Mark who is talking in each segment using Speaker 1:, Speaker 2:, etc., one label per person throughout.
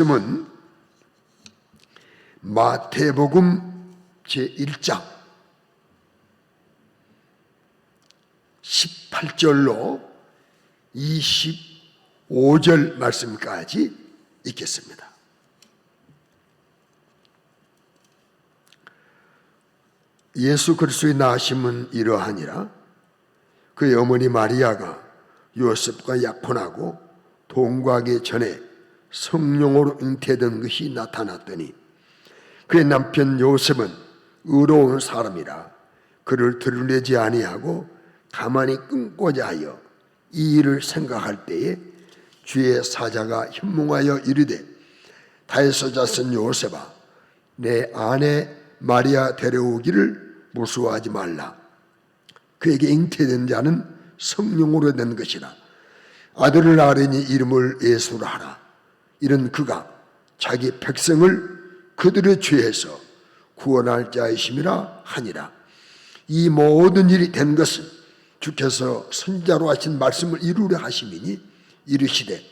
Speaker 1: 말씀은 마태복음 제1장 18절로 25절 말씀까지 읽겠습니다. 예수 그리스도의 나심은 이러하니라. 그의 어머니 마리아가 요셉과 약혼하고 동거하기 전에 성령으로 잉태된 것이 나타났더니 그의 남편 요셉은 의로운 사람이라 그를 드러내지 아니하고 가만히 끊고자 하여 이 일을 생각할 때에 주의 사자가 현몽하여 이르되 다윗의 자손 요셉아 내 아내 마리아 데려오기를 무수하지 말라. 그에게 잉태된 자는 성령으로 된 것이라. 아들을 낳으려니 이름을 예수라 하라. 이는 그가 자기 백성을 그들의 죄에서 구원할 자이심이라 하니라. 이 모든 일이 된 것은 주께서 선지자로 하신 말씀을 이루려 하심이니 이르시되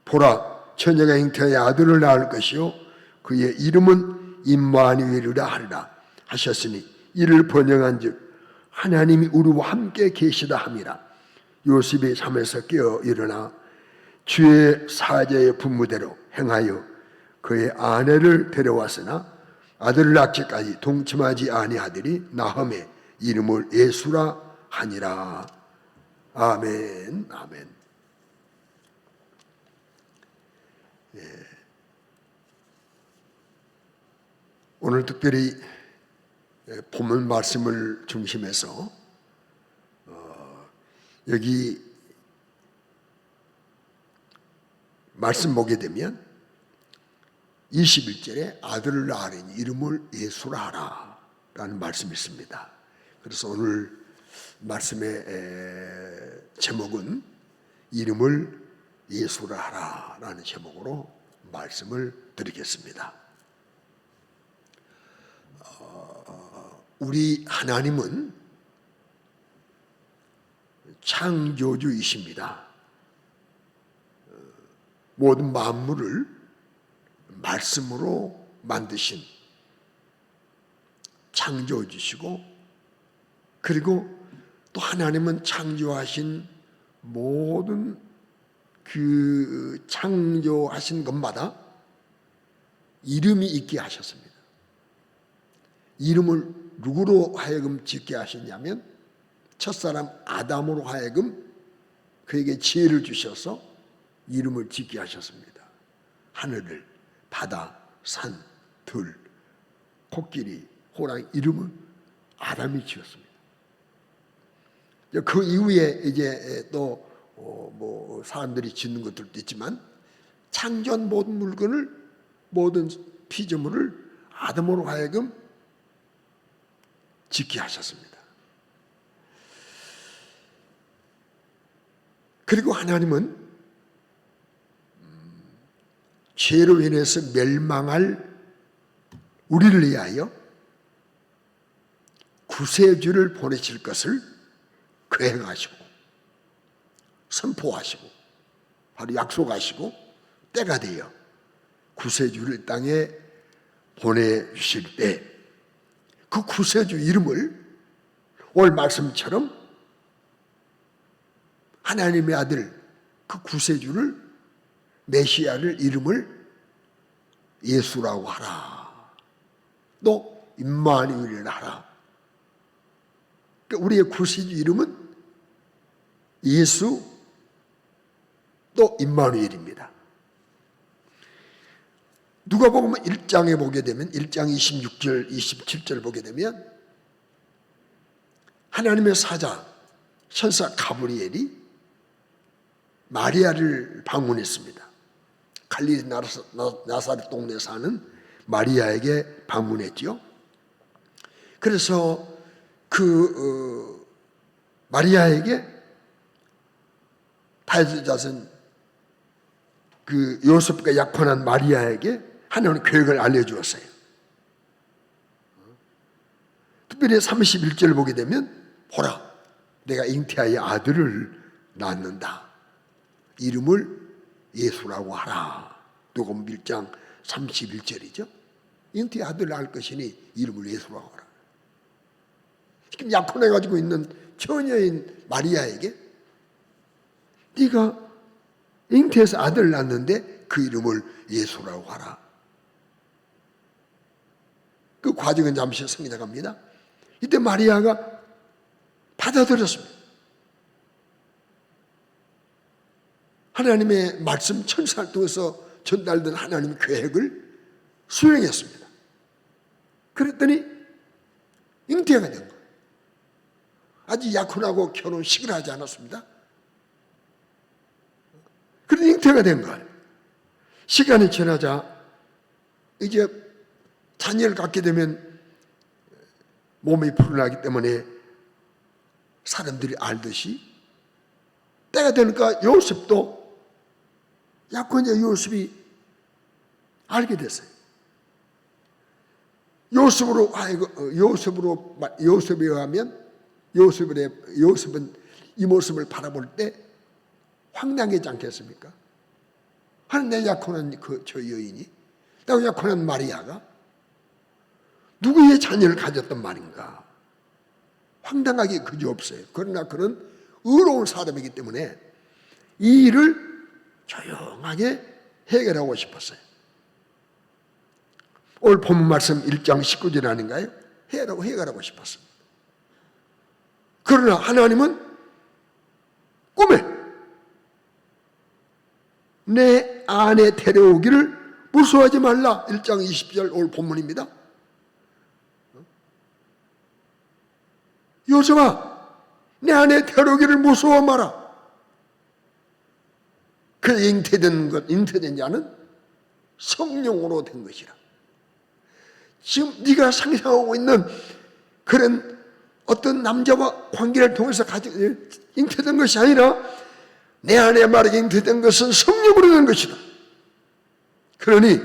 Speaker 1: 보라 처녀가 잉태하여 아들을 낳을 것이요 그의 이름은 임마누엘이라 하리라 하셨으니 이를 번영한즉 하나님이 우리와 함께 계시다 함이라. 요셉이 잠에서 깨어 일어나 주의 사자의 분무대로 행하여 그의 아내를 데려왔으나 아들을 낳기까지 동침하지 아니하더니 나홈의 이름을 예수라 하니라. 아멘. 아멘. 오늘 특별히 본문 말씀을 중심해서 여기 말씀 보게 되면 21절에 아들을 낳으려니 이름을 예수라 하라 라는 말씀이 있습니다. 그래서 오늘 말씀의 제목은 이름을 예수라 하라 라는 제목으로 말씀을 드리겠습니다. 우리 하나님은 창조주이십니다. 모든 만물을 말씀으로 만드신 창조주시고 그리고 또 하나님은 창조하신 모든 그 창조하신 것마다 이름이 있게 하셨습니다. 이름을 누구로 하여금 짓게 하셨냐면 첫사람 아담으로 하여금 그에게 지혜를 주셔서 이름을 짓게 하셨습니다. 하늘을, 바다, 산, 들, 코끼리, 호랑이 이름은 아담이 지었습니다. 그 이후에 이제 또 뭐 사람들이 짓는 것들도 있지만 창조한 모든 물건을 모든 피조물을 아담으로 하여금 짓게 하셨습니다. 그리고 하나님은 죄로 인해서 멸망할 우리를 위하여 구세주를 보내실 것을 계획하시고 선포하시고 바로 약속하시고 때가 되어 구세주를 땅에 보내주실 때 그 구세주 이름을 오늘 말씀처럼 하나님의 아들 그 구세주를 메시아를 이름을 예수라고 하라. 또 임마누엘이라 하라. 그러니까 우리의 구세주 이름은 예수 또 임마누엘입니다. 누가복음 1장에 보게 되면 1장 26절 27절 보게 되면 하나님의 사자 천사 가브리엘이 마리아를 방문했습니다. 갈릴리 나사렛 동네에 사는 마리아에게 방문했지요. 그래서 그 마리아에게 다윗의 자손 그 요셉과 약혼한 마리아에게 하나님은 계획을 알려주었어요. 특별히 31절을 보게 되면 보라 내가 잉태하여 아들을 낳는다. 이름을 예수라고 하라. 누가복음 1장 31절이죠. 잉태의 아들 낳을 것이니 이름을 예수라고 하라. 지금 약혼해가지고 있는 처녀인 마리아에게 네가 잉태해서 아들 낳았는데 그 이름을 예수라고 하라. 그 과정은 잠시 성기나갑니다. 이때 마리아가 받아들였습니다. 하나님의 말씀 천사를 통해서 전달된 하나님의 계획을 수행했습니다. 그랬더니 잉태가 된 거예요. 아직 약혼하고 결혼식을 하지 않았습니다. 그래서 잉태가 된 거예요. 시간이 지나자 이제 자녀를 갖게 되면 몸이 불어나기 때문에 사람들이 알듯이 때가 되니까 요셉도 약혼자 요셉이 알게 됐어요. 요셉에 의하면 요셉은 이 모습을 바라볼 때 황당하지 않겠습니까? 하나님 약혼한 저 여인이, 또 약혼한 마리아가 누구의 자녀를 가졌단 말인가? 황당하기 그지없어요. 그러나 그는 의로운 사람이기 때문에 이 일을 조용하게 해결하고 싶었어요. 오늘 본문 말씀 1장 19절 아닌가요? 해결하고 싶었습니다. 그러나 하나님은 꿈에 내 아내 데려오기를 무서워하지 말라. 1장 20절 오늘 본문입니다. 요셉아, 내 아내 데려오기를 무서워 마라. 그 잉태된 자는 성령으로 된 것이라. 지금 네가 상상하고 있는 그런 어떤 남자와 관계를 통해서 잉태된 것이 아니라 내 안에 말하게 잉태된 것은 성령으로 된 것이다. 그러니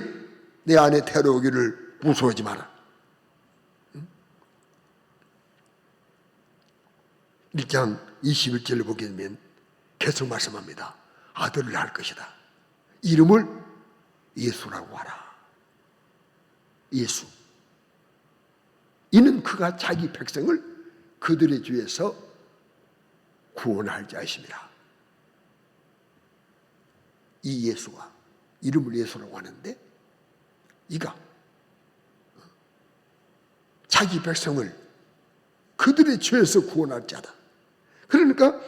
Speaker 1: 내 안에 데려오기를 무서워하지 마라. 1장 21절을 보게 되면 계속 말씀합니다. 아들을 낳을 것이다. 이름을 예수라고 하라. 예수. 이는 그가 자기 백성을 그들의 죄에서 구원할 자이십니다. 이 예수가 이름을 예수라고 하는데 이가 자기 백성을 그들의 죄에서 구원할 자다. 그러니까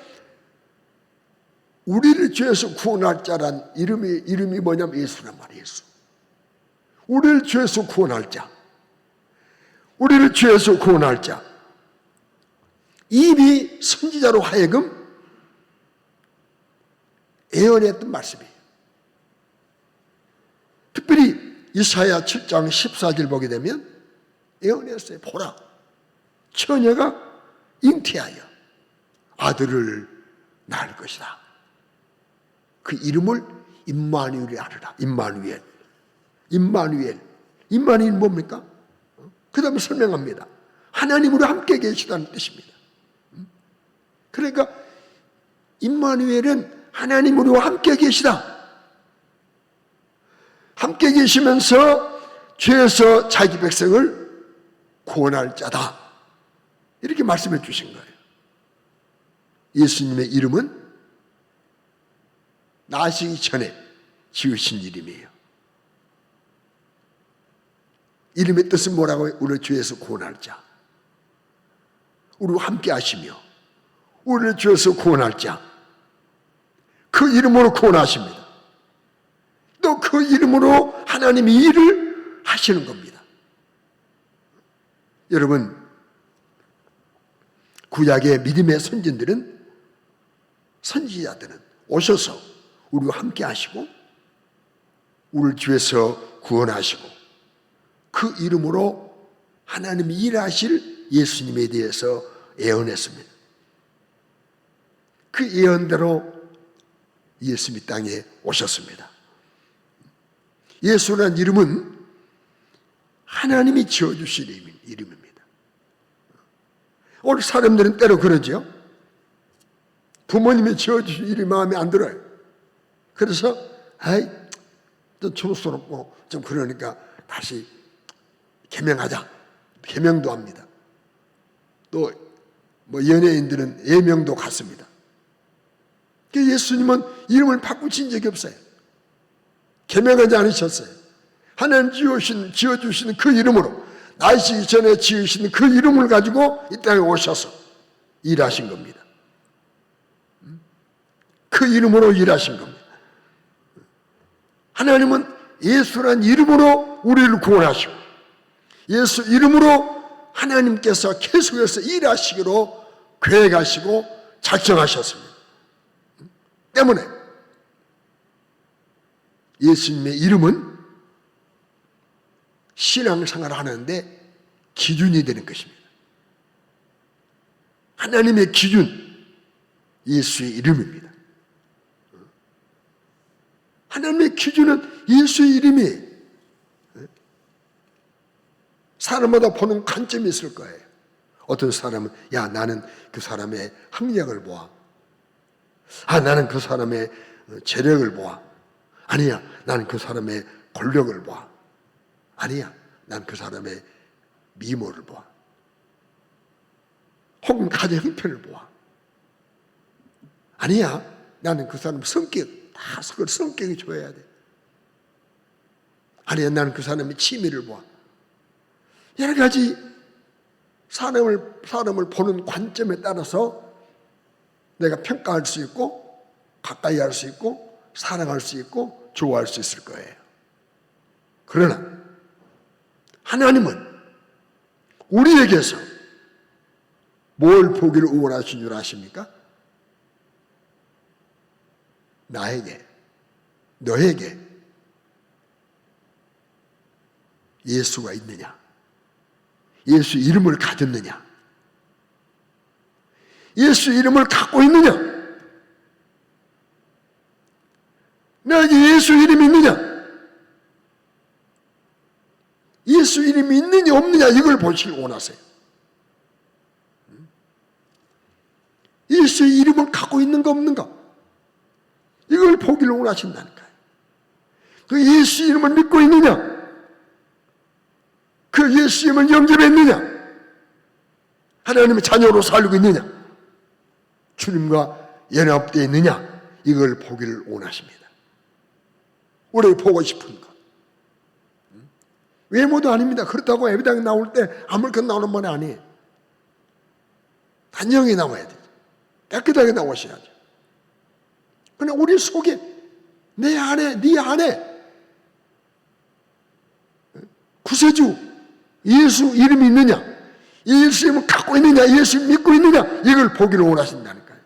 Speaker 1: 우리를 죄에서 구원할 자란 이름이 뭐냐면 예수란 말이에요. 예수. 우리를 죄에서 구원할 자. 우리를 죄에서 구원할 자. 이미 선지자로 하여금 예언했던 말씀이에요. 특별히 이사야 7장 14절 보게 되면 예언했어요. 보라, 처녀가 잉태하여 아들을 낳을 것이다. 그 이름을 임마누엘이 하리라. 임마누엘 뭡니까? 그 다음에 설명합니다. 하나님으로 함께 계시다는 뜻입니다. 그러니까 임마누엘은 하나님으로 함께 계시다. 함께 계시면서 죄에서 자기 백성을 구원할 자다. 이렇게 말씀해 주신 거예요. 예수님의 이름은 나시기 전에 지으신 이름이에요. 이름의 뜻은 뭐라고요? 우리를 죄에서 구원할 자. 우리와 함께 하시며 우리를 죄에서 구원할 자. 그 이름으로 구원하십니다. 또 그 이름으로 하나님이 일을 하시는 겁니다. 여러분, 구약의 믿음의 선지자들은 오셔서 우리와 함께 하시고 우리를 죄에서 구원하시고 그 이름으로 하나님이 일하실 예수님에 대해서 예언했습니다. 그 예언대로 예수님이 땅에 오셨습니다. 예수라는 이름은 하나님이 지어주신 이름입니다. 오늘 사람들은 때로 그러죠. 부모님이 지어주신 이름이 마음에 안 들어요. 그래서 또 촌스럽고 좀 그러니까 다시 계명하자. 계명도 합니다. 또 뭐 연예인들은 예명도 갖습니다. 예수님은 이름을 바꾸신 적이 없어요. 계명하지 않으셨어요. 하나님 지어주신 그 이름으로, 나시기 전에 지으신 그 이름을 가지고 이 땅에 오셔서 일하신 겁니다. 그 이름으로 일하신 겁니다. 하나님은 예수란 이름으로 우리를 구원하시고, 예수 이름으로 하나님께서 계속해서 일하시기로 계획하시고 작정하셨습니다. 때문에 예수님의 이름은 신앙생활을 하는데 기준이 되는 것입니다. 하나님의 기준, 예수의 이름입니다. 하나님의 기준은 예수의 이름이에요. 사람마다 보는 관점이 있을 거예요. 어떤 사람은 야, 나는 그 사람의 학력을 보아. 나는 그 사람의 재력을 보아. 아니야, 나는 그 사람의 권력을 보아. 아니야, 난 그 사람의 미모를 보아. 혹은 가정 형편을 보아. 아니야, 나는 그 사람 성격, 다 성격이 좋아야 돼. 아니야, 나는 그 사람의 취미를 보아. 여러 가지 사람을 보는 관점에 따라서 내가 평가할 수 있고, 가까이 할 수 있고, 사랑할 수 있고, 좋아할 수 있을 거예요. 그러나 하나님은 우리에게서 뭘 보기를 원하신 줄 아십니까? 나에게, 너에게 예수가 있느냐? 예수 이름을 가졌느냐? 예수 이름을 갖고 있느냐? 나에게 예수 이름이 있느냐? 예수 이름이 있느냐 없느냐 이걸 보시길 원하세요. 예수의 이름을 갖고 있는가 없는가 이걸 보기를 원하신다니까요. 그 예수 이름을 믿고 있느냐? 그 예수 이름을 영접했느냐? 하나님의 자녀로 살고 있느냐? 주님과 연합되어 있느냐? 이걸 보기를 원하십니다. 우리 보고 싶은 것. 외모도 아닙니다. 그렇다고 예배당에 나올 때 아무렇게나 나오는 말이 아니에요. 단정히 나와야 돼요. 깨끗하게 나오셔야죠. 그러나 우리 속에 내 안에, 네 안에 구세주 예수 이름이 있느냐, 예수 이름을 갖고 있느냐, 예수 믿고 있느냐 이걸 보기를 원하신다니까요.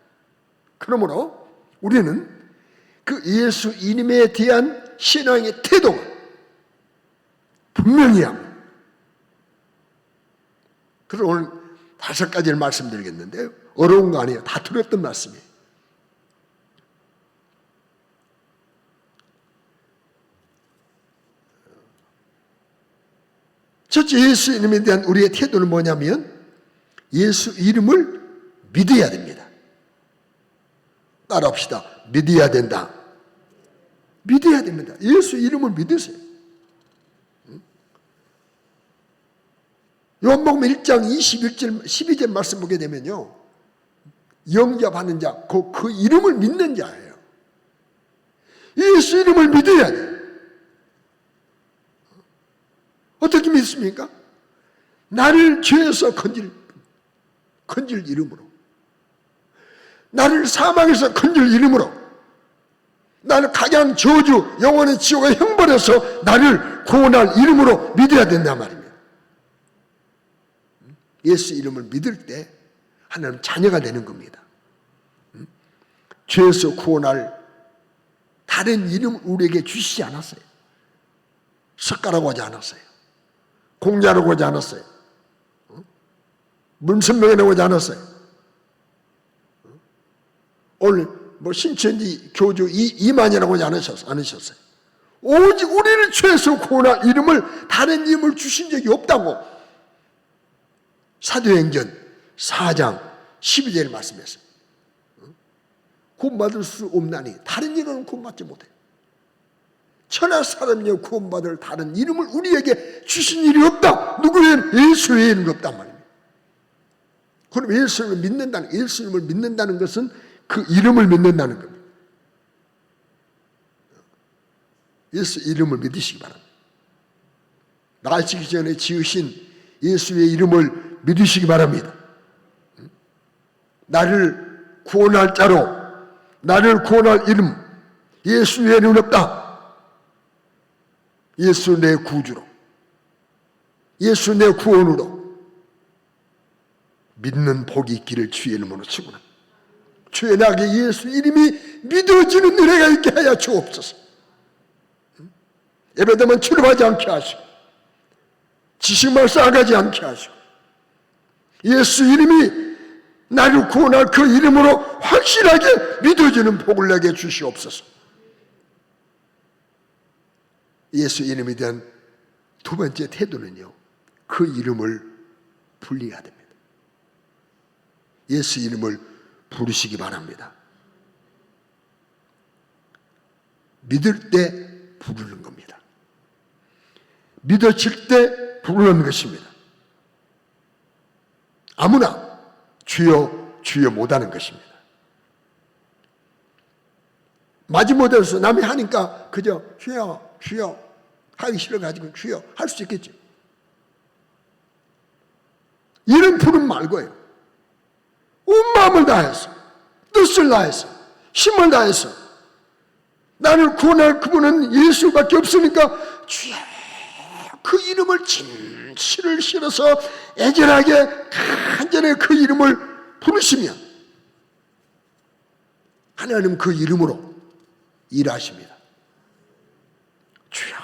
Speaker 1: 그러므로 우리는 그 예수 이름에 대한 신앙의 태도가 분명히 하고, 그래서 오늘 5가지를 말씀드리겠는데요. 어려운 거 아니에요. 다 들었던 말씀이에요. 첫째, 예수 이름에 대한 우리의 태도는 뭐냐면 예수 이름을 믿어야 됩니다. 따라합시다. 믿어야 된다. 믿어야 됩니다. 예수 이름을 믿으세요. 요한복음 1장 21절 12절 말씀 보게 되면요, 영접하는 자, 그 이름을 믿는 자예요. 예수 이름을 믿어야 돼요. 어떻게 믿습니까? 나를 죄에서 건질 이름으로, 나를 사망에서 건질 이름으로, 나를 가장 저주 영원의 지옥의 형벌에서 나를 구원할 이름으로 믿어야 된단 말입니다. 예수 이름을 믿을 때 하나님 자녀가 되는 겁니다. 죄에서 구원할 다른 이름을 우리에게 주시지 않았어요. 석가라고 하지 않았어요. 공자라고 하지 않았어요. 문선명이라고 하지 않았어요. 오늘 신천지 교주 이만이라고 하지 않으셨어요. 오직 우리를 죄에서 구원할 이름을, 다른 이름을 주신 적이 없다고 사도행전 4장 12절에 말씀했어요. 구원받을 수 없나니 다른 이름은 구원받지 못해요. 천하 사람이여 구원받을 다른 이름을 우리에게 주신 일이 없다. 누구 외에는 예수 외에는 없단 말입니다. 그럼 예수님을 믿는다는 것은 그 이름을 믿는다는 겁니다. 예수 이름을 믿으시기 바랍니다. 나시기 전에 지으신 예수의 이름을 믿으시기 바랍니다. 나를 구원할 자로, 나를 구원할 이름, 예수 외에는 없다. 예수 내 구주로, 예수 내 구원으로 믿는 복이 있기를 주의 이름으로 축원합니다. 주의 나게 예수 이름이 믿어지는 은혜가 있게 하여 주옵소서. 예배되면 출입하지 않게 하시고, 지식만 쌓아가지 않게 하시고, 예수 이름이 나를 구원할 그 이름으로 확실하게 믿어지는 복을 내게 주시옵소서. 예수 이름에 대한 두 번째 태도는요, 그 이름을 불러야 됩니다. 예수 이름을 부르시기 바랍니다. 믿을 때 부르는 겁니다. 믿어질 때 부르는 것입니다. 아무나 주여 주여 못하는 것입니다. 마지못해서 남이 하니까 그저 주여 주여 하기 싫어가지고 주여 할 수 있겠죠. 이런 부름 말고요, 온 마음을 다해서, 뜻을 다해서, 힘을 다해서 나를 구원할 그분은 예수밖에 없으니까 주여, 그 이름을 진실을 실어서 애절하게 간절히 그 이름을 부르시면 하나님 그 이름으로 일하십니다. 주여.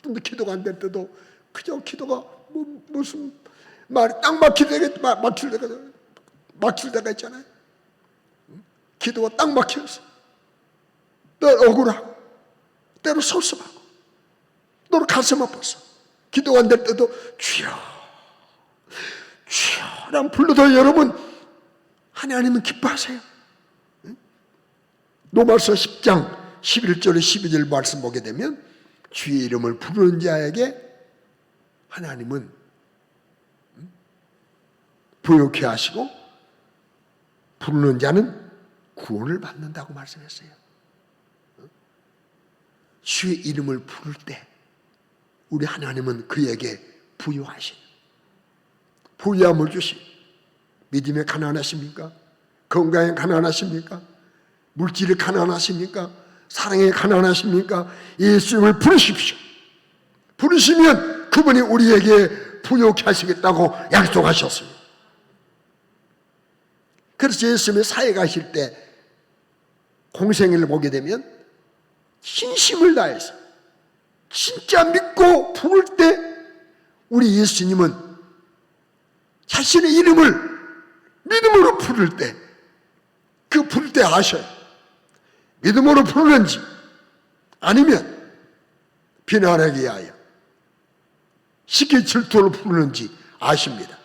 Speaker 1: 근데 기도가 안 될 때도 그저 기도가 무슨 말이 딱 막힐 때가 있잖아요. 기도가 딱 막혀서 때로 억울하고 때로 섭섭하고 때로 가슴 아파서 기도가 안 될 때도 주여 주여라고 불러도 여러분 하나님은 기뻐하세요. 로마서 10장 11절에 12절 말씀 보게 되면 주의 이름을 부르는 자에게 하나님은 부욕해 하시고 부르는 자는 구원을 받는다고 말씀했어요. 주의 이름을 부를 때 우리 하나님은 그에게 부유하신, 부유함을 주신, 믿음에 가난하십니까? 건강에 가난하십니까? 물질에 가난하십니까? 사랑에 가난하십니까? 예수님을 부르십시오. 부르시면 그분이 우리에게 부유케 하시겠다고 약속하셨습니다. 그래서 예수님이 사회 가실 때 공생애를 보게 되면 진심을 다해서 진짜 믿고 부를 때 우리 예수님은 자신의 이름을 믿음으로 부를 때 그 부를 때 아셔요. 믿음으로 부르는지 아니면 비난하기 위하여 시기 질투로 부르는지 아십니다.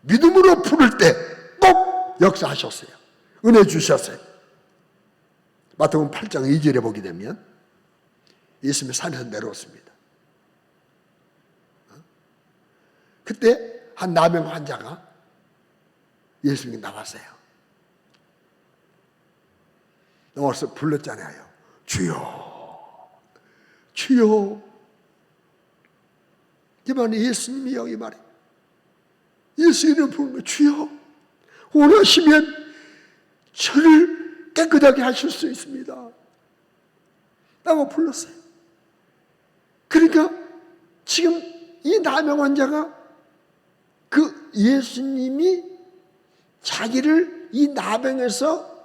Speaker 1: 믿음으로 부를 때 꼭 역사하셨어요. 은혜 주셨어요. 마태복음 8장 2절에 보게 되면 예수님이 산에서 내려왔습니다. 그때 한 나병 환자가 예수님이 나왔어요. 나와서 불렀잖아요. 주여 주여. 이 말이 예수님이요, 이 말이. 예수 이름 부르는 거. 주여 원하시면 저를 깨끗하게 하실 수 있습니다 라고 불렀어요. 그러니까 지금 이 나병 환자가 그 예수님이 자기를 이 나병에서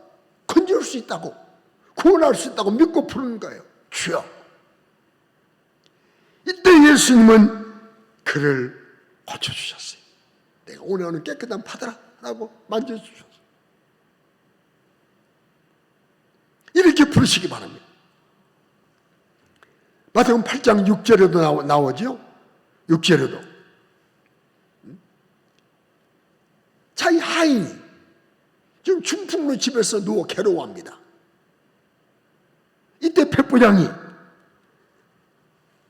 Speaker 1: 건질 수 있다고, 구원할 수 있다고 믿고 부르는 거예요. 주여. 이때 예수님은 그를 고쳐주셨어요. 내가 오늘 깨끗한 받아라 라고 만져주셨어요. 이렇게 부르시기 바랍니다. 마태복음 8장 6절에도 나오죠. 6절에도 자기 하인이 지금 중풍로 집에서 누워 괴로워합니다. 이때 이때 백부장이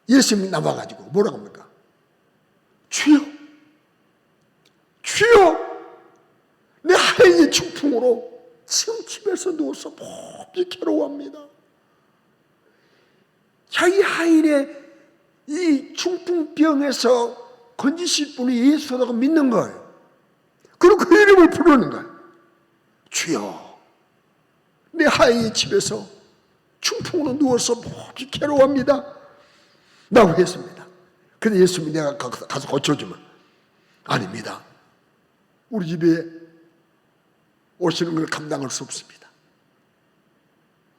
Speaker 1: 예수님이 나와가지고 뭐라고 합니까? 주여, 주여, 내 하인이 중풍으로 지금 집에서 누워서 몹시 괴로워합니다. 자기 하인의 이 중풍병에서 건지실 분이 예수라고 믿는 거예요. 그리고 그 이름을 부르는 거예요. 주여, 내 하인이 집에서 중풍으로 누워서 몹시 괴로워합니다 라고 했습니다. 근데 예수님이 내가 가서 고쳐주면, 아닙니다, 우리 집에 오시는 걸 감당할 수 없습니다.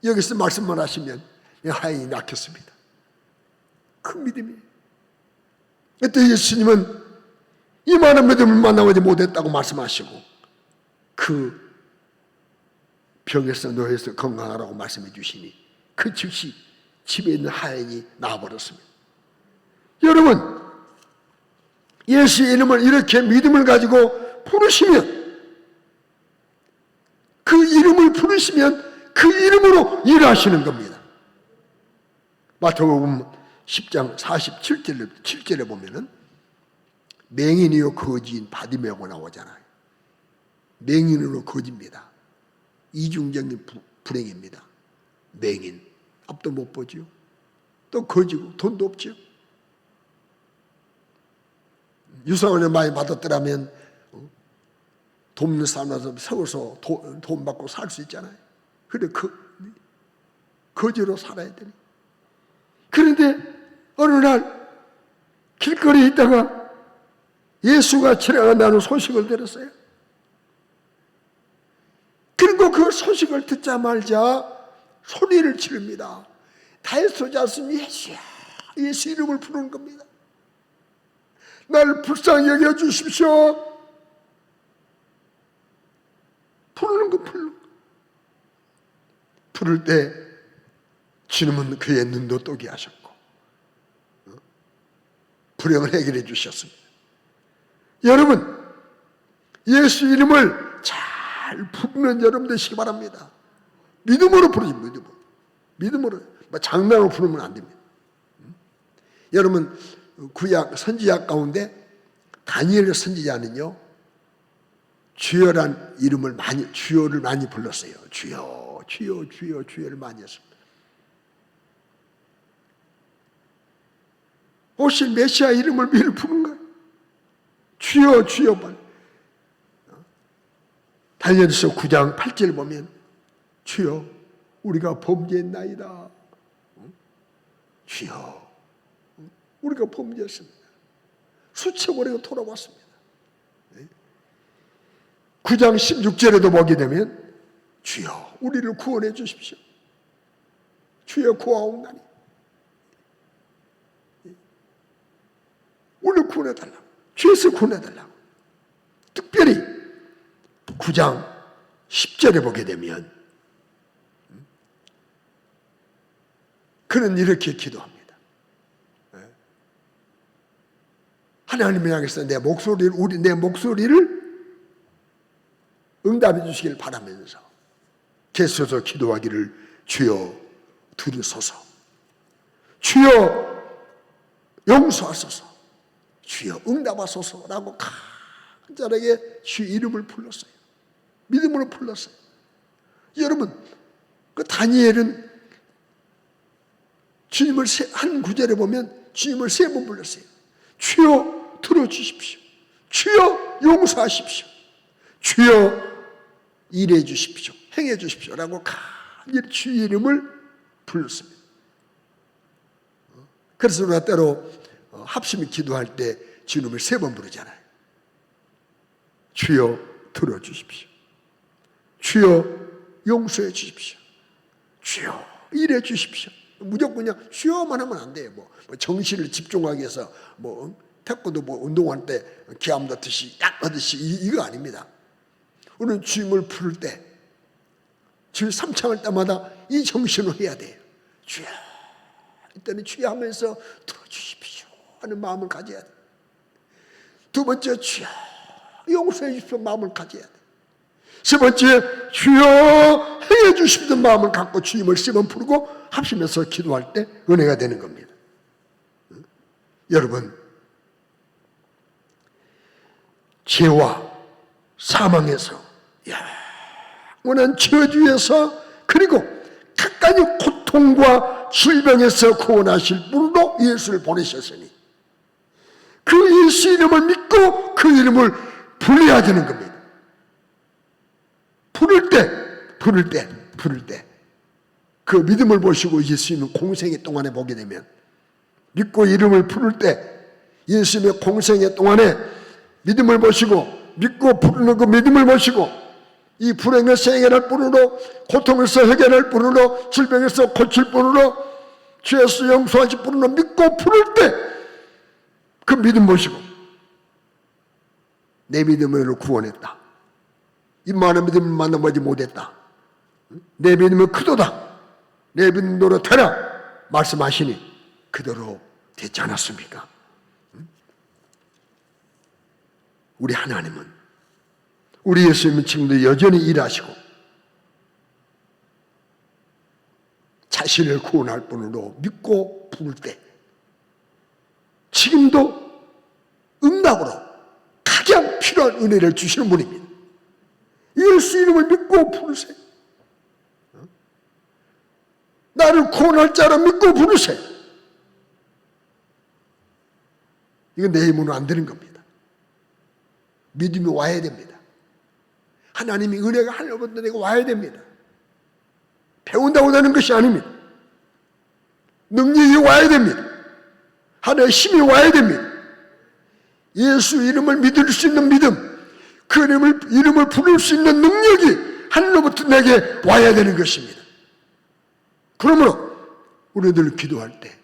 Speaker 1: 여기서 말씀만 하시면 내 하인이 낫겠습니다. 큰 믿음이에요. 그때 예수님은 이 많은 믿음을 만나보지 못했다고 말씀하시고 그 병에서 노예에서 건강하라고 말씀해 주시니 그 즉시 집에 있는 하인이 나와버렸습니다. 여러분, 예수의 이름을 이렇게 믿음을 가지고 부르시면, 그 이름을 부르시면 그 이름으로 일하시는 겁니다. 마태복음 10장 47절에 보면은 맹인이요 거지인 바디메오가 나오잖아요. 맹인으로 거지입니다. 이중적인 불행입니다. 맹인, 앞도 못 보죠. 또 거지고 돈도 없죠. 유산을 많이 받았더라면 돕는 사람한테 세워서 돈 받고 살 수 있잖아요. 그런데 거지로 살아야 되니. 그런데 어느 날 길거리에 있다가 예수가 지나간다는 소식을 들었어요. 그리고 그 소식을 듣자마자 소리를 지릅니다. 다윗의 자손 예수야, 예수 이름을 부르는 겁니다. 나를 불쌍히 여겨주십시오. 부르는 거, 부를 때 주님은 그의 눈도 뜨게 하셨고 불행을 해결해 주셨습니다. 여러분, 예수 이름을 잘 부르는 여러분 되시기 바랍니다. 믿음으로 부르지, 믿음으로. 장난으로 부르면 안 됩니다. 여러분, 구약 선지자 가운데 다니엘 선지자는요, 주여란 이름을 주여를 많이 불렀어요. 주여, 주여, 주여, 주여를 많이 했습니다. 오실 메시아 이름을 매일 부른 거예요. 주여, 주여. 다니엘서 9장 8절 보면 주여, 우리가 범죄했나이다. 주여, 우리가 범죄했습니다. 수쳐버리고 돌아왔습니다. 9장 16절에도 보게 되면 주여, 우리를 구원해 주십시오. 주여, 구하옵나니 우리를 구원해달라고, 죄에서 구원해달라고. 특별히 9장 10절에 보게 되면 그는 이렇게 기도합니다. 하나님을 향해서 내 목소리를 응답해 주시길 바라면서 계속해서 기도하기를 주여 들으소서, 주여 용서하소서, 주여 응답하소서라고 간절하게 주 이름을 불렀어요. 믿음으로 불렀어요. 여러분, 그 다니엘은 주님을 한 구절에 보면 주님을 3번 불렀어요. 주여 들어주십시오, 주여 용서하십시오, 주여 일해 주십시오, 행해 주십시오 라고 간절히 주 이름을 불렀습니다. 그래서 우리가 때로 합심히 기도할 때 주님을 3번 부르잖아요. 주여 들어주십시오, 주여 용서해 주십시오, 주여 일해 주십시오. 무조건 그냥 주여만 하면 안 돼요. 뭐 정신을 집중하기 위해서 태권도 운동할 때 기함 넣듯이 약 하듯이 이거 아닙니다. 우리는 주님을 부를 때, 주님 삼창할 때마다 이 정신으로 해야 돼요. 주여, 이때는 주여 하면서 들어주십시오 하는 마음을 가져야 돼요. 두 번째, 주여 용서해 주십시오 마음을 가져야 돼요. 세 번째, 주여 행해 은혜 주시던 마음을 갖고 주님을 쓰면 부르고 합심해서 기도할 때 은혜가 되는 겁니다. 여러분, 죄와 사망에서 영원한 저주에서 그리고 각가지 고통과 질병에서 구원하실 분으로 예수를 보내셨으니 그 예수 이름을 믿고 그 이름을 불러야 되는 겁니다. 부를 때 그 믿음을 보시고 예수님은 공생의 동안에 보게 되면 믿고 이름을 부를 때 예수님의 공생의 동안에 믿음을 보시고 믿고 부르는 그 믿음을 보시고 이 불행에서 해결할 분으로 고통에서 해결할 분으로 질병에서 고칠 분으로 죄에서 용서하실 분으로 믿고 부를 때 그 믿음 보시고 내 믿음으로 구원했다. 이 많은 믿음을 만나보지 못했다. 내 믿음은 크도다. 내 믿음대로 되라 말씀하시니 그대로 되지 않았습니까? 우리 하나님은 우리 예수님은 지금도 여전히 일하시고 자신을 구원할 분으로 믿고 부를 때 지금도 응답으로 가장 필요한 은혜를 주시는 분입니다. 예수 이름을 믿고 부르세요. 나를 구원할 자로 믿고 부르세요. 이건 내 힘으로 안 되는 겁니다. 믿음이 와야 됩니다. 하나님이 은혜가 하늘로부터 내가 와야 됩니다. 배운다고 되는 것이 아닙니다. 능력이 와야 됩니다. 하나님의 힘이 와야 됩니다. 예수 이름을 믿을 수 있는 믿음, 그 이름을 부를 수 있는 능력이 하늘로부터 내게 와야 되는 것입니다. 그러므로 우리들 기도할 때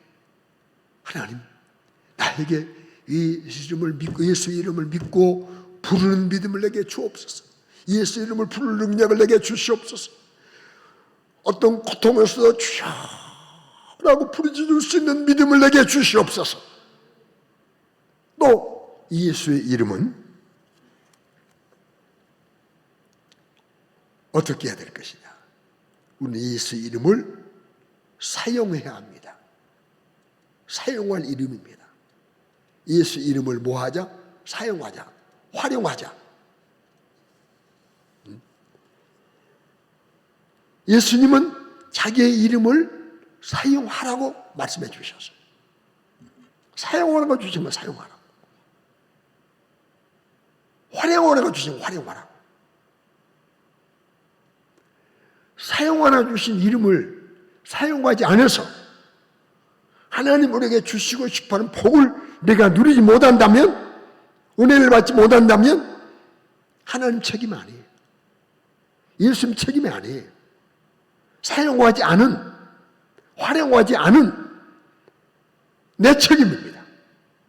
Speaker 1: 하나님 나에게 이 이름을 믿고 예수 이름을 믿고 부르는 믿음을 내게 주옵소서. 예수 이름을 부르는 능력을 내게 주시옵소서. 어떤 고통에서도 주여 라고 부르짖을 수 있는 믿음을 내게 주시옵소서. 또 예수의 이름은 어떻게 해야 될 것이냐? 우리는 예수의 이름을 사용해야 합니다. 사용할 이름입니다. 예수 이름을 뭐하자? 사용하자. 활용하자. 예수님은 자기의 이름을 사용하라고 말씀해 주셨어요. 사용하는 거 주시면 사용하라고. 활용하는 거 주시면 활용하라고. 사용하나 주신 이름을 사용하지 않아서 하나님 우리에게 주시고 싶어하는 복을 내가 누리지 못한다면, 은혜를 받지 못한다면 하나님 책임 아니에요. 예수님 책임이 아니에요. 사용하지 않은, 활용하지 않은 내 책임입니다.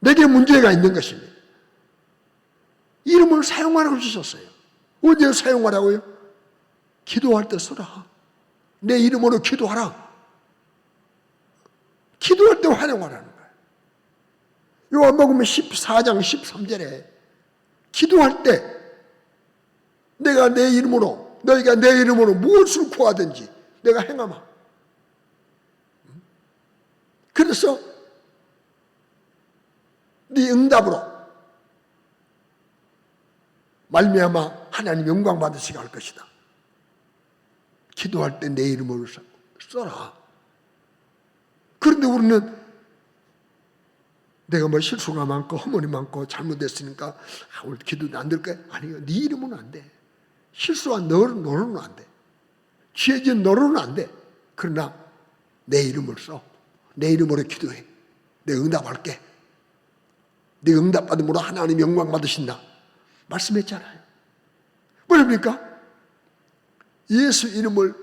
Speaker 1: 내게 문제가 있는 것입니다. 이름을 사용하라고 주셨어요. 언제 사용하라고요? 기도할 때 써라. 내 이름으로 기도하라. 기도할 때 활용하라는 거예요. 요한복음 14장 13절에 기도할 때 내가 내 이름으로, 너희가 내 이름으로 무엇을 구하든지 내가 행하마. 그래서 네 응답으로 말미암아 하나님 영광 받으시게 할 것이다. 기도할 때 내 이름으로 써라. 그런데 우리는 내가 뭐 실수가 많고 허물이 많고 잘못됐으니까 오늘 기도도 안 될 거야? 아니요. 네 이름은 안 돼. 실수한 너로는 안 돼. 죄진 너로는 안 돼. 그러나 내 이름을 써. 내 이름으로 기도해. 내가 응답할게. 네가 응답받음으로 하나님 영광 받으신다. 말씀했잖아요. 뭐랍니까? 예수 이름을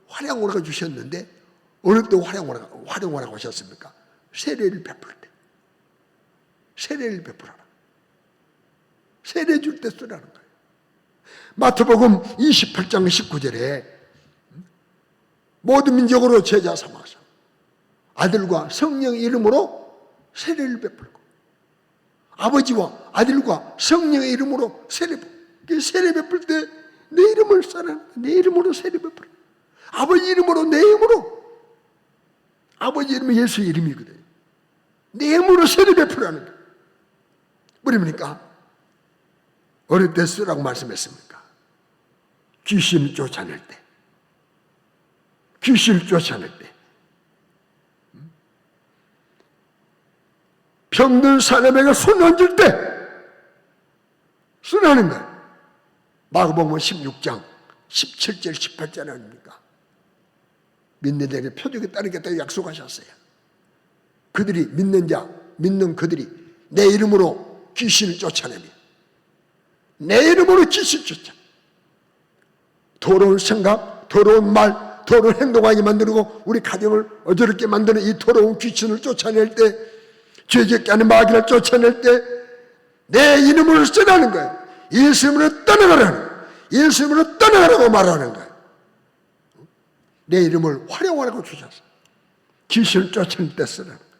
Speaker 1: 활용하라고 주셨는데 어느 때 활용하라고 하셨습니까? 세례를 베풀 때. 세례를 베풀어라. 세례 줄 때 쓰라는 거예요. 마태복음 28장 19절에 모든 민족으로 제자 삼아서 아들과 성령 이름으로 세례를 베풀고 아버지와 아들과 성령의 이름으로 세례 베풀 때 내 이름을 써라. 내 이름으로 세례 베풀어. 아버지 이름으로, 내 이름으로. 아버지 이름이 예수 이름이거든요. 내 이름으로 세례 베푸라는 거예요. 뭐입니까? 어릴 때 쓰라고 말씀했습니까? 귀신을 쫓아낼 때, 귀신을 쫓아낼 때, 병든 사람에게 손 얹을 때 쓰라는 거예요. 마가복음 16장 17절 18절 아닙니까? 믿는 자에게 표적이 따르겠다고 약속하셨어요. 그들이 믿는 자, 믿는 그들이 내 이름으로 귀신을 쫓아내며, 내 이름으로 귀신을 쫓아, 더러운 생각, 더러운 말, 더러운 행동하게 만들고 우리 가정을 어지럽게 만드는 이 더러운 귀신을 쫓아낼 때, 죄짓게 하는 마귀를 쫓아낼 때 내 이름으로 쓰라는 거예요. 예수 이름으로 떠나가라는 거예요. 예수 이름으로 떠나가라고 말하는 거예요. 내 이름을 활용하라고 주셨어요. 귀신을 쫓아낼 때 쓰라는 거예요.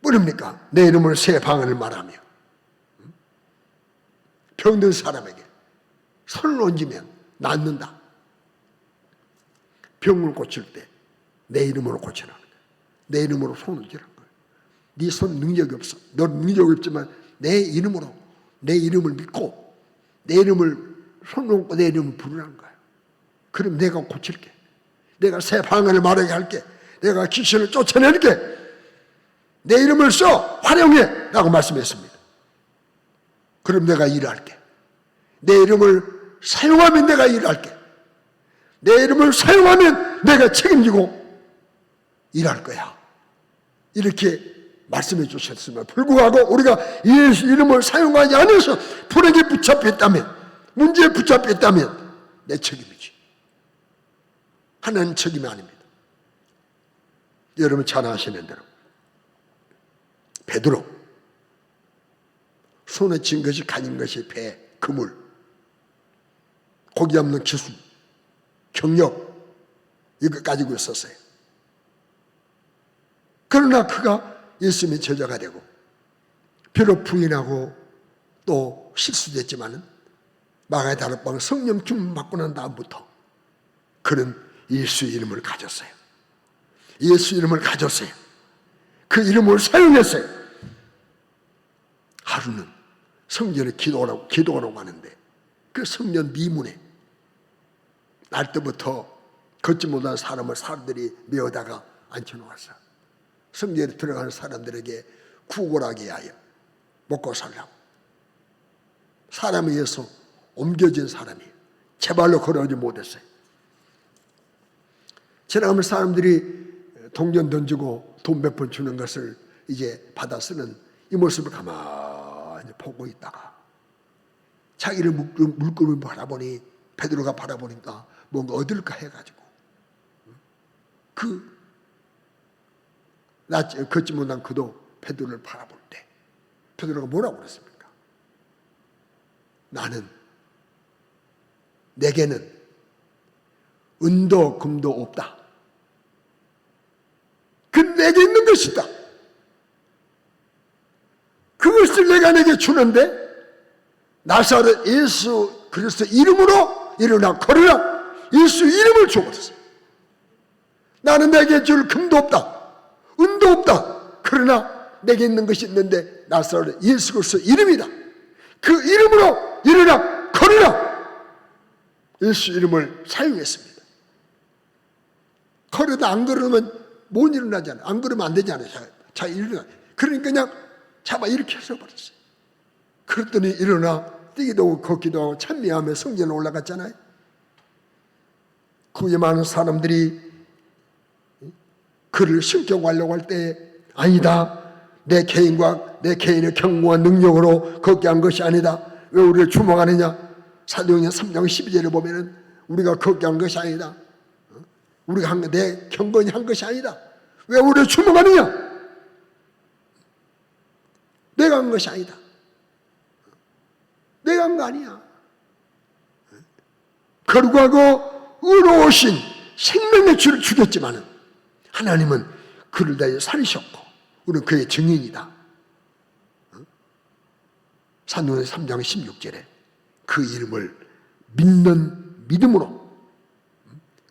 Speaker 1: 뭐입니까? 내 이름으로 새 방언을 말하며, 병든 사람에게 손을 얹으면 낫는다. 병을 고칠 때 내 이름으로 고치라는 거예요. 내 이름으로 손을 쥐라는 거예요. 네 손 능력이 없어. 넌 능력이 없지만 내 이름으로, 내 이름을 믿고 내 이름을 손 놓고 내 이름을 부르라는 거예요. 그럼 내가 고칠게. 내가 새 방언을 말하게 할게. 내가 귀신을 쫓아낼게. 내 이름을 써 활용해 라고 말씀했습니다. 그럼 내가 일할게. 내 이름을 사용하면 내가 일할게. 내 이름을 사용하면 내가 책임지고 일할 거야. 이렇게 말씀해 주셨음에 불구하고 우리가 예수 이름을 사용하지 않아서 불행에 붙잡혔다면, 문제에 붙잡혔다면 내 책임이지. 하나님 책임이 아닙니다. 여러분 잘 아시는 대로 베드로, 손에 쥔 것이 가진 것이 배, 그물, 고기 잡는 기술, 경력, 이거 가지고 있었어요. 그러나 그가 예수님의 제자가 되고, 비록 부인하고 또 실수됐지만은 마가의 다락방 성령 충만 받고 난 다음부터 그는 예수 이름을 가졌어요. 예수 이름을 가졌어요. 그 이름을 사용했어요. 하루는 성전에 기도하라고 하는데 그 성전 미문에 날 때부터 걷지 못한 사람을 사람들이 메어다가 앉혀놓았어. 성전에 들어가는 사람들에게 구걸하게 하여 먹고 살라고. 사람에 의해서 옮겨진 사람이 제발로 걸어오지 못했어요. 지나가면 사람들이 동전 던지고 돈 몇 번 주는 것을 이제 받아 쓰는 이 모습을 가만히 보고 있다가 자기를 물끄러미 바라보니, 베드로가 바라보니까 뭔가 얻을까 해가지고 걷지 못한 그도 베드로를 바라볼 때 베드로가 뭐라고 그랬습니까? 내게는 은도 금도 없다. 그 내게 있는 것이다. 그것을 내게 주는데 나사렛 예수 그리스도 이름으로 일어나 걸으라. 예수 이름을 줘버렸어요. 나는 내게 줄 금도 없다. 은도 없다. 그러나 내게 있는 것이 있는데 나사렛 예수 그리스도 이름이다. 그 이름으로 일어나 걸으라. 예수 이름을 사용했습니다. 걸어도 안 걸으면 못 일어나잖아요. 안 걸으면 안 되잖아요. 잘 일어나. 그러니까 그냥 잡아 이렇게 해서 버렸어요. 그랬더니 일어나 뛰기도 하고 걷기도 하고 찬미하며 성전에 올라갔잖아요. 그에 많은 사람들이 그를 신격하려고 할 때 아니다. 내 개인의 경고와 능력으로 걷게 한 것이 아니다. 왜 우리를 주목하느냐? 사도행전 3장 12절에 보면은 우리가 걷게 한 것이 아니다. 우리가 내 경건이 한 것이 아니다. 왜 우리를 주목하느냐? 내가 한 것이 아니다. 내가 한 거 아니야. 거룩하고 의로우신 생명의 주를 죽였지만은 하나님은 그를 다해 살리셨고 우리는 그의 증인이다. 사도행전 3장 16절에 그 이름을 믿는 믿음으로,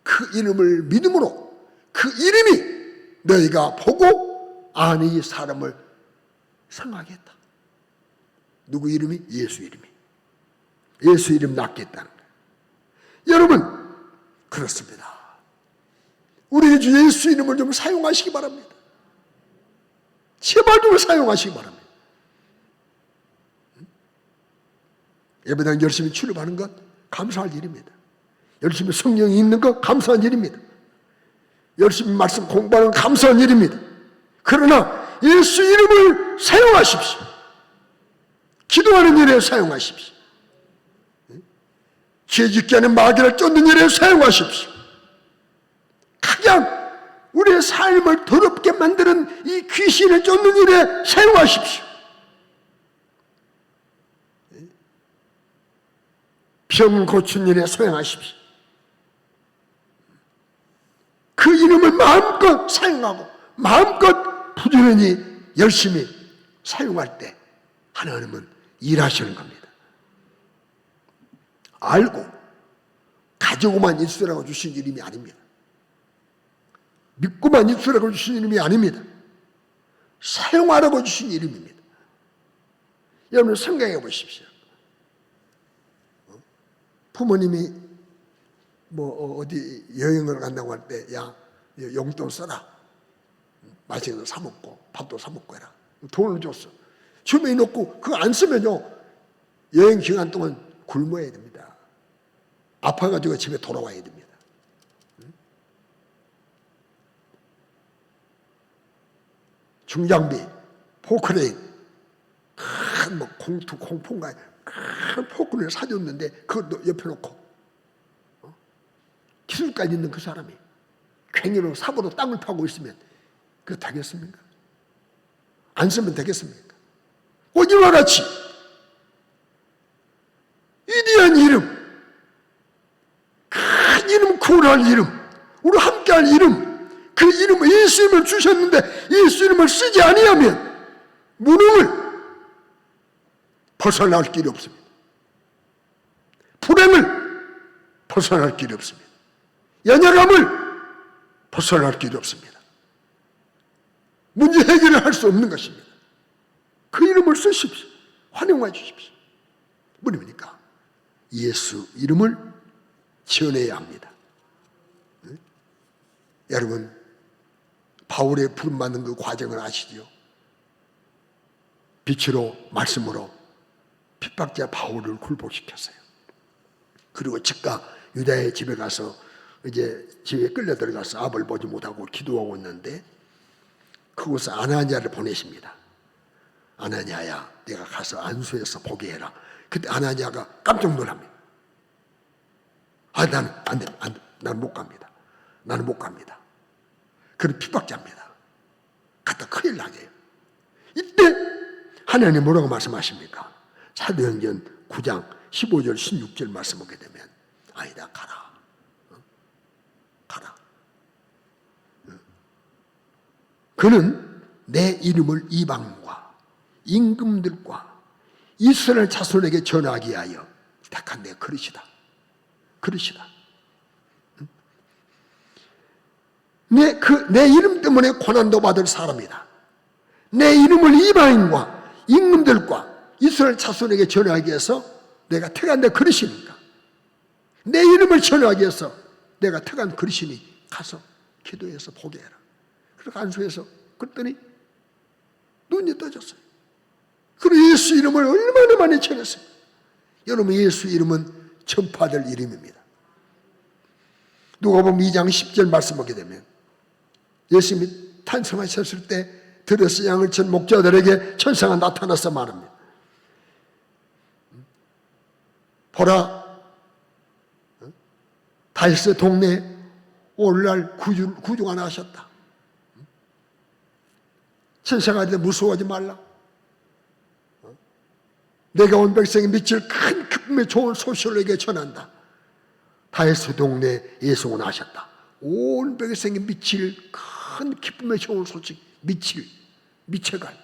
Speaker 1: 그 이름을 믿음으로, 그 이름이 너희가 보고 이 사람을 성하겠다. 누구 이름이? 예수 이름이. 예수 이름 낫겠다는 거예요. 여러분, 그렇습니다. 우리 주 예수 이름을 좀 사용하시기 바랍니다. 제발 좀 사용하시기 바랍니다. 예배당 열심히 출입하는 것 감사할 일입니다. 열심히 성령이 있는 것 감사한 일입니다. 열심히 말씀 공부하는 것 감사한 일입니다. 그러나 예수 이름을 사용하십시오. 기도하는 일에 사용하십시오. 죄짓게 하는 마귀를 쫓는 일에 사용하십시오. 가장 우리의 삶을 더럽게 만드는 이 귀신을 쫓는 일에 사용하십시오. 병 고친 일에 사용하십시오. 그 이름을 마음껏 사용하고 마음껏 부지런히 열심히 사용할 때 하나님은 일하시는 겁니다. 알고 가지고만 있으라고 주신 이름이 아닙니다. 믿고만 있으라고 주신 이름이 아닙니다. 사용하라고 주신 이름입니다. 여러분 생각해 보십시오. 부모님이 어디 여행을 간다고 할 때, 야, 용돈 써라. 맛있는 거 사 먹고 밥도 사 먹고 해라. 돈을 줬어. 주머니에 넣고 그거 안 쓰면요 여행 기간 동안 굶어야 됩니다. 아파가지고 집에 돌아와야 됩니다. 중장비, 포크레인, 큰 공투, 공포인가 큰 포크레인을 사줬는데 그걸 옆에 놓고 기술까지 있는 그 사람이 괭이로 삽으로 땅을 파고 있으면 그거 되겠습니까? 안 쓰면 되겠습니까? 이와 같이 위대한 이름, 큰 이름, 구원할 이름, 우리 함께할 이름, 그 이름을 예수 이름을 주셨는데 예수 이름을 쓰지 아니하면 무능을 벗어날 길이 없습니다. 불행을 벗어날 길이 없습니다. 연약함을 벗어날 길이 없습니다. 문제 해결을 할 수 없는 것입니다. 그 이름을 쓰십시오. 환영해 주십시오. 뭐입니까? 예수 이름을 전해야 합니다. 네? 여러분 바울의 부름받는 그 과정을 아시죠? 빛으로 말씀으로 핍박자 바울을 굴복시켰어요. 그리고 즉각 유다의 집에 가서 이제 집에 끌려 들어가서 앞을 보지 못하고 기도하고 있는데 그곳에 아나니아를 보내십니다. 아나니아야, 내가 가서 안수해서 보게 해라. 그때 아나니아가 깜짝 놀랍니다. 나는 안 돼, 나는 못 갑니다. 나는 못 갑니다. 그런 핍박자입니다. 갖다 큰일 나게 해요. 이때 하나님 뭐라고 말씀하십니까? 사도행전 9장 15절 16절 말씀 보게 되면 아니다, 가라. 가라. 그는 내 이름을 이방과 임금들과 이스라엘 자손에게 전하기 위하여 택한 내 그릇이다. 그릇이다. 내 이름 때문에 고난도 받을 사람이다. 내 이름을 이방인과 임금들과 이스라엘 자손에게 전하기 위해서 내가 택한 내 그릇이니까 내 이름을 전하기 위해서 내가 택한 그릇이니 가서 기도해서 보게 해라. 그렇게 안수해서 그랬더니 눈이 떠졌어요. 그리고 예수 이름을 얼마나 많이 전했어요. 여러분 예수 이름은 전파될 이름입니다. 누가복음 2장 10절 말씀 보게 되면 예수님이 탄생하셨을 때 들에서 양을 친 목자들에게 천사가 나타나서 말합니다. 보라, 다윗의 동네에 오늘날 구주가 나셨다. 천사가 이제 무서워하지 말라. 내가 온 백성이 미칠 큰 기쁨의 좋은 소식을 내게 전한다. 다윗의 동네에 예수가 나셨다. 온 백성이 미칠 큰 기쁨의 좋은 소식, 미쳐갈,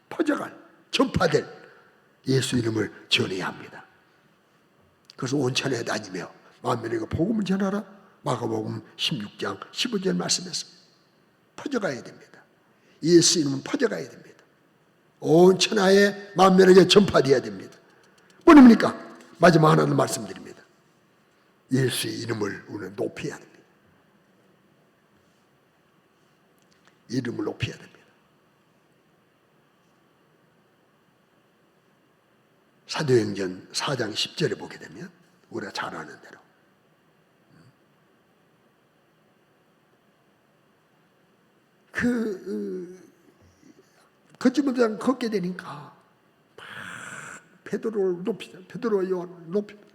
Speaker 1: 퍼져갈, 전파될 예수 이름을 전해야 합니다. 그래서 온천에 다니며 만민에게 복음을 전하라. 마가복음 16장 15절 말씀했습니다. 퍼져가야 됩니다. 예수 이름은 퍼져가야 됩니다. 온 천하에 만민에게 전파되어야 됩니다. 뭐입니까? 마지막 하나 더 말씀드립니다. 예수의 이름을 우리는 높여야 됩니다. 이름을 높여야 됩니다. 사도행전 4장 10절에 보게 되면 우리가 잘 아는 대로 거짓말장 걷게 되니까 막 베드로를 높이자. 베드로와 요한을 높입니다.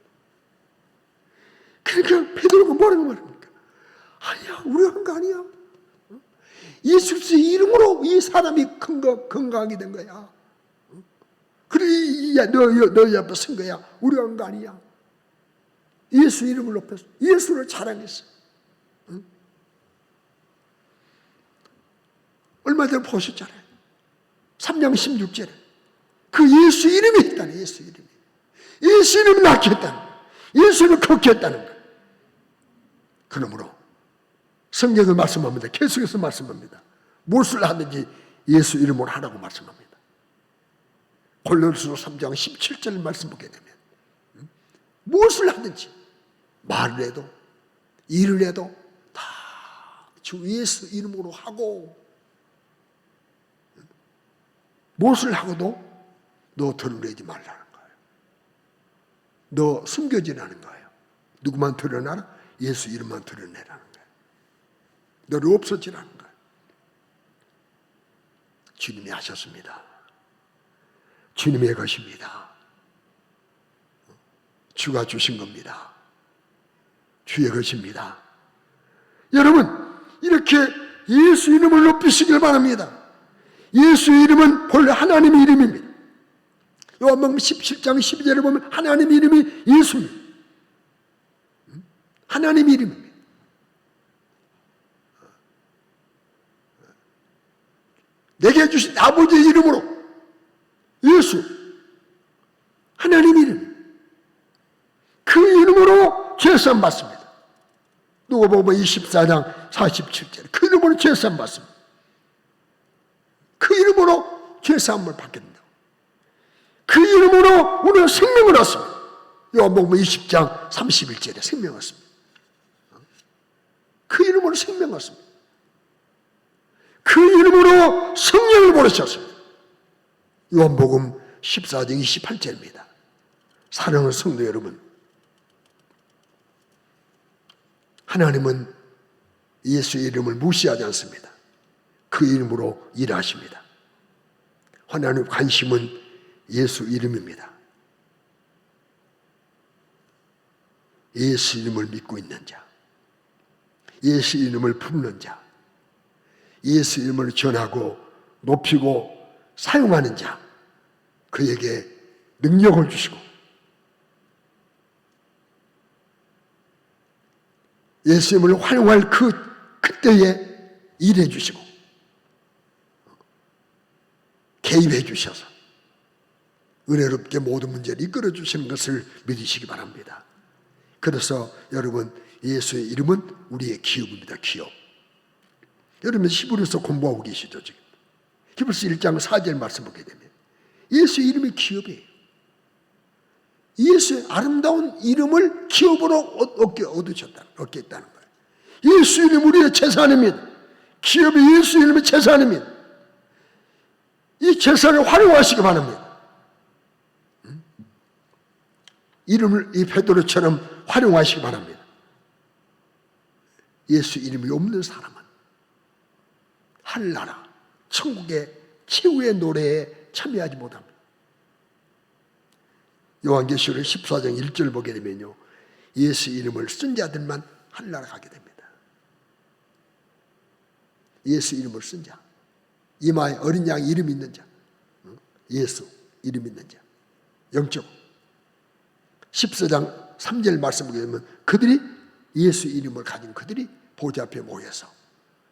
Speaker 1: 그러니까 베드로가 뭐라고 말합니까? 아니야, 우리가 한 거 아니야. 예수 그리스도의 이름으로 이 사람이 건강하게 된 거야. 그래, 너희 앞에 선 거야. 우리가 한 거 아니야. 예수 이름을 높였어. 예수를 자랑했어. 응? 얼마 전에 보셨잖아요. 3장 16절에 그 예수 이름이 있다네. 예수 이름이. 예수 이름을 낳게 했다는 거야. 예수 이름을 걷게 했다는 거야. 그러므로 성경을 말씀합니다. 계속해서 말씀합니다. 무엇을 하든지 예수 이름으로 하라고 말씀합니다. 골로새서 3장 17절 말씀 보게 되면 무엇을 하든지 말을 해도 일을 해도 다 주 예수 이름으로 하고, 무엇을 하고도 너 드러내지 말라는 거예요. 너 숨겨지라는 거예요. 누구만 드러나라? 예수 이름만 드러내라는 거예요. 너를 없어지라는 거예요. 주님이 하셨습니다. 주님의 것입니다. 주가 주신 겁니다. 주의 것입니다. 여러분, 이렇게 예수 이름을 높이시길 바랍니다. 예수 이름은 본래 하나님의 이름입니다. 요한복음 17장 12절에 보면 하나님의 이름이 예수입니다. 하나님의 이름입니다. 내게 주신 아버지의 이름으로 예수, 하나님의 이름, 그 이름으로 죄사함 받습니다. 누가복음 24장 47절 그 이름으로 죄사함 받습니다. 그 이름으로 죄사함을 받게 된다. 그 이름으로 우리가 생명을 얻습니다. 요한복음 20장 31절에 생명을 얻습니다. 그 이름으로 생명을 얻습니다. 그 이름으로 성령을 보내셨습니다. 요한복음 14장 28절입니다. 사랑하는 성도 여러분, 하나님은 예수의 이름을 무시하지 않습니다. 그 이름으로 일하십니다. 하나님의 관심은 예수 이름입니다. 예수 이름을 믿고 있는 자, 예수 이름을 부르는 자, 예수 이름을 전하고 높이고 사용하는 자, 그에게 능력을 주시고 예수 이름을 활용할 그때에 일해 주시고 개입해 주셔서 은혜롭게 모든 문제를 이끌어 주시는 것을 믿으시기 바랍니다. 그래서 여러분, 예수의 이름은 우리의 기업입니다. 기업. 여러분 히브리서 공부하고 계시죠 지금? 히브리서 1장 4절 말씀 보게 되면 예수의 이름이 기업이에요. 예수의 아름다운 이름을 기업으로 얻게 했다는 거예요. 예수 이름 우리의 재산입니다. 기업이 예수 이름의 재산입니다. 이 재산을 활용하시기 바랍니다. 이름을 이 베드로처럼 활용하시기 바랍니다. 예수 이름이 없는 사람은 하늘나라 천국의 최후의 노래에 참여하지 못합니다. 요한계시록 14장 1절 보게 되면요, 예수 이름을 쓴 자들만 하늘나라 가게 됩니다. 예수 이름을 쓴 자, 이마에 어린 양 이름 있는 자, 예수 이름 있는 자, 영적 14장 3절 말씀 보게 되면 그들이 예수 이름을 가진 그들이 보좌 앞에 모여서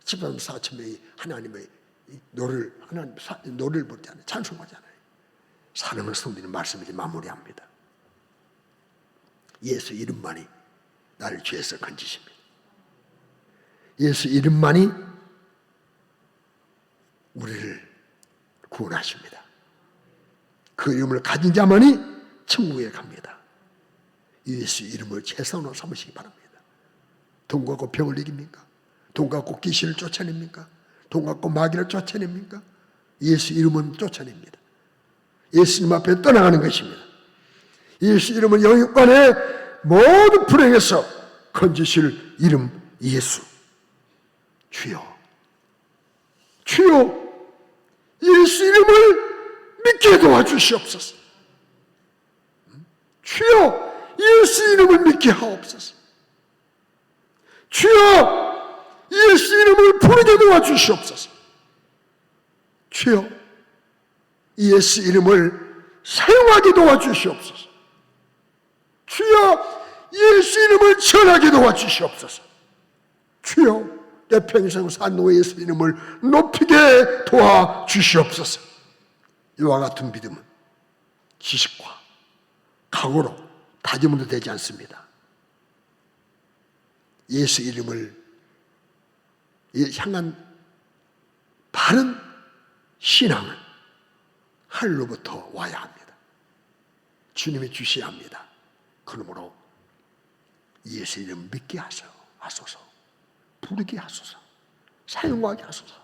Speaker 1: 14만 4천 명이 하나님의 노래를 부르잖아요. 찬송하잖아요. 사랑하는 성도님 말씀을 마무리합니다. 예수 이름만이 나를 죄에서 건지십니다. 예수 이름만이 우리를 구원하십니다. 그 이름을 가진 자만이 천국에 갑니다. 예수 이름을 최선으로 삼으시기 바랍니다. 돈 갖고 병을 이깁니까? 돈 갖고 귀신을 쫓아냅니까? 돈 갖고 마귀를 쫓아냅니까? 예수 이름은 쫓아냅니다. 예수 이름 앞에 떠나가는 것입니다. 예수 이름은 영육간의 모든 불행에서 건지실 이름 예수. 주여, 주여, 예수 이름을 믿게 도와주시옵소서. 주여, 예수 이름을 믿게 하옵소서. 주여, 예수 이름을 부르게 도와주시옵소서. 주여, 예수 이름을 사용하게 도와주시옵소서. 주여, 예수 이름을 전하게 도와주시옵소서. 주여, 내 평생 산 후에 예수 이름을 높이게 도와주시옵소서. 이와 같은 믿음은 지식과 각오로 다짐으로 되지 않습니다. 예수 이름을 향한 바른 신앙은 하늘로부터 와야 합니다. 주님이 주셔야 합니다. 그러므로 예수 이름 믿게 하소서, 부르게 하소서, 사용하게 하소서,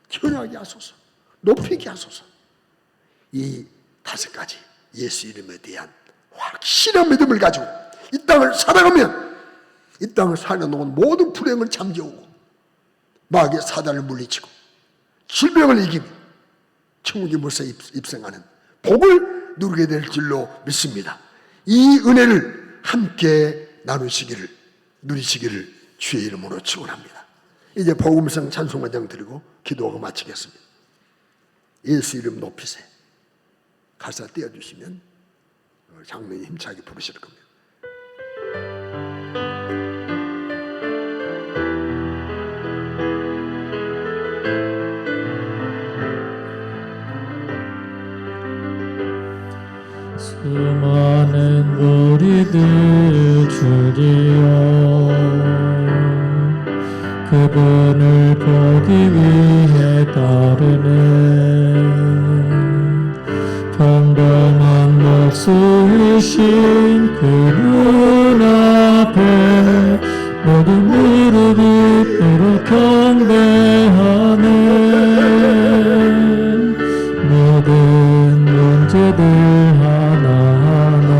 Speaker 1: 전하게 하소서, 높이게 하소서. 이 5가지 예수 이름에 대한 확실한 믿음을 가지고 이 땅을 살아가면 이 땅을 살아놓은 모든 불행을 잠재우고 마귀의 사단을 물리치고 질병을 이기며 천국의 물에 입성하는 복을 누리게 될 줄로 믿습니다. 이 은혜를 함께 누리시기를 주의 이름으로 축원합니다. 이제 복음성 찬송가장 드리고 기도하고 마치겠습니다. 예수 이름 높이세. 가사 띄워주시면 장로님 힘차게 부르실 겁니다.
Speaker 2: 수많은 무리들 주리여 그분을 보기 위해 따르는 평범한 목수이신 그분 앞에 모든 무릎이 꿇어 경배하는 모든 문제들 하나하나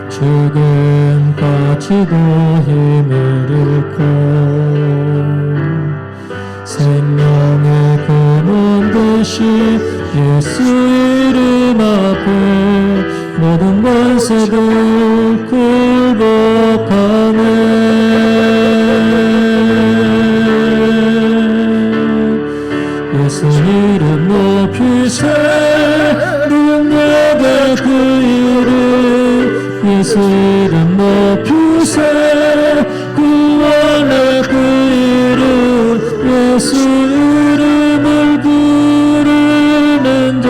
Speaker 2: 지금까지도 힘을 잃고 생명의 근원 되신 예수 이름 앞에 모든 권세를 굴복하네. 예수 이름 높이세. 능력의 그 이름 예수 이름 높이세. 구원의 그 이름 예수 이름을 부르는 자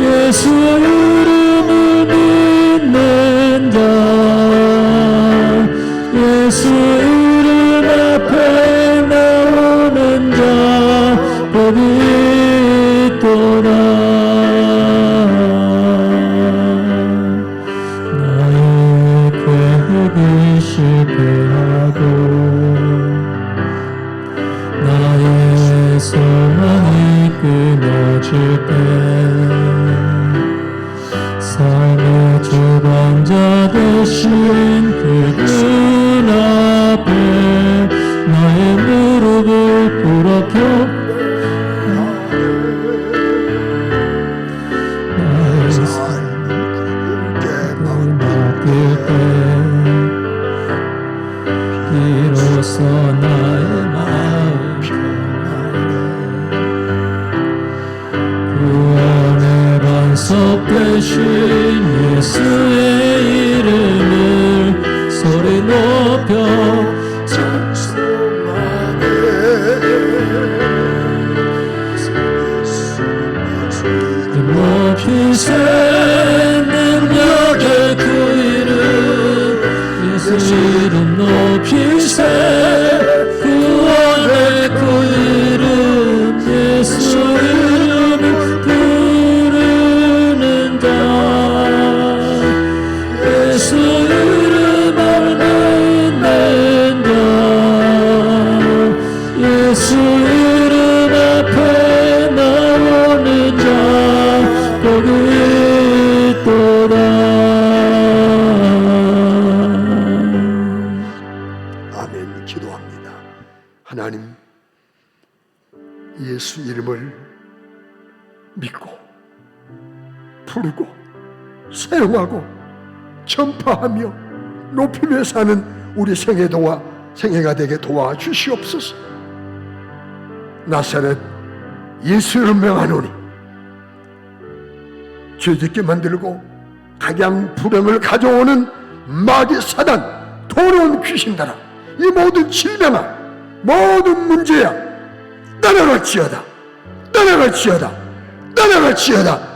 Speaker 2: 예수 이름을 믿는 자 예수 이름 앞에 나오는 자 법이 있도다. 나의 계획이 실패하고 나의 소망이 끊어질 때 삶의 주관자 되신 그분 앞에 나의 무릎을 꿇어 나의 삶을 맡길 때 비로소 나의 마음 구원의 반석 되신 예수의 이름을 소리 높여 찬송하네. 예수 이름 앞에 나오는 자 복이 있도다.
Speaker 1: 아멘. 기도합니다. 하나님, 예수 이름을 믿고 부르고 사용하고 전파하며 높이며 사는 우리 생애도와 생애가 되게 도와주시옵소서. 나사렛 예수를 명하노니 죄짓게 만들고 각양 불행을 가져오는 마귀 사단, 더러운 귀신들아, 이 모든 질병아, 모든 문제야, 떠나갈지어다, 떠나갈지어다, 떠나갈지어다.